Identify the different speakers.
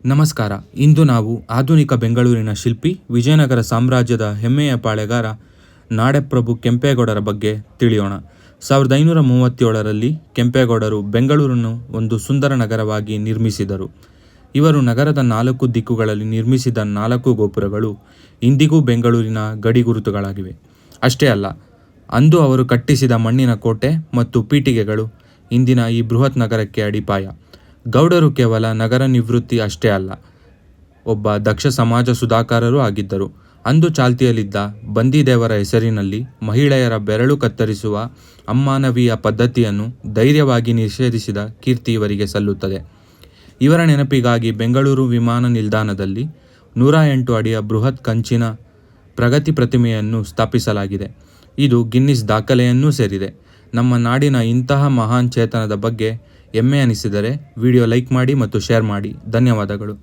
Speaker 1: ನಮಸ್ಕಾರ. ಇಂದು ನಾವು ಆಧುನಿಕ ಬೆಂಗಳೂರಿನ ಶಿಲ್ಪಿ, ವಿಜಯನಗರ ಸಾಮ್ರಾಜ್ಯದ ಹೆಮ್ಮೆಯ ಪಾಳೆಗಾರ ನಾಡಪ್ರಭು ಕೆಂಪೇಗೌಡರ ಬಗ್ಗೆ ತಿಳಿಯೋಣ. 1537ರಲ್ಲಿ ಕೆಂಪೇಗೌಡರು ಬೆಂಗಳೂರನ್ನು ಒಂದು ಸುಂದರ ನಗರವಾಗಿ ನಿರ್ಮಿಸಿದರು. ಇವರು ನಗರದ 4 ದಿಕ್ಕುಗಳಲ್ಲಿ ನಿರ್ಮಿಸಿದ 4 ಗೋಪುರಗಳು ಇಂದಿಗೂ ಬೆಂಗಳೂರಿನ ಗಡಿಗುರುತುಗಳಾಗಿವೆ. ಅಷ್ಟೇ ಅಲ್ಲ, ಅಂದು ಅವರು ಕಟ್ಟಿಸಿದ ಮಣ್ಣಿನ ಕೋಟೆ ಮತ್ತು ಪೀಠಿಗೆಗಳು ಇಂದಿನ ಈ ಬೃಹತ್ ನಗರಕ್ಕೆ ಅಡಿಪಾಯ. ಗೌಡರು ಕೇವಲ ನಗರ ನಿವೃತ್ತಿ ಅಷ್ಟೇ ಅಲ್ಲ, ಒಬ್ಬ ದಕ್ಷ ಸಮಾಜ ಸುಧಾಕರರೂ ಆಗಿದ್ದರು. ಅಂದು ಚಾಲ್ತಿಯಲ್ಲಿದ್ದ ಬಂದಿದೇವರ ಹೆಸರಿನಲ್ಲಿ ಮಹಿಳೆಯರ ಬೆರಳು ಕತ್ತರಿಸುವ ಅಮಾನವೀಯ ಪದ್ಧತಿಯನ್ನು ಧೈರ್ಯವಾಗಿ ನಿಷೇಧಿಸಿದ ಕೀರ್ತಿ ಇವರಿಗೆ ಸಲ್ಲುತ್ತದೆ. ಇವರ ನೆನಪಿಗಾಗಿ ಬೆಂಗಳೂರು ವಿಮಾನ ನಿಲ್ದಾಣದಲ್ಲಿ 108 ಅಡಿಯ ಬೃಹತ್ ಕಂಚಿನ ಪ್ರಗತಿ ಪ್ರತಿಮೆಯನ್ನು ಸ್ಥಾಪಿಸಲಾಗಿದೆ. ಇದು ಗಿನ್ನಿಸ್ ದಾಖಲೆಯನ್ನೂ ಸೇರಿದೆ. ನಮ್ಮ ನಾಡಿನ ಇಂತಹ ಮಹಾನ್ ಚೇತನದ ಬಗ್ಗೆ ಹೆಮ್ಮೆ ಅನಿಸಿದರೆ ವಿಡಿಯೋ ಲೈಕ್ ಮಾಡಿ ಮತ್ತು ಶೇರ್ ಮಾಡಿ. ಧನ್ಯವಾದಗಳು.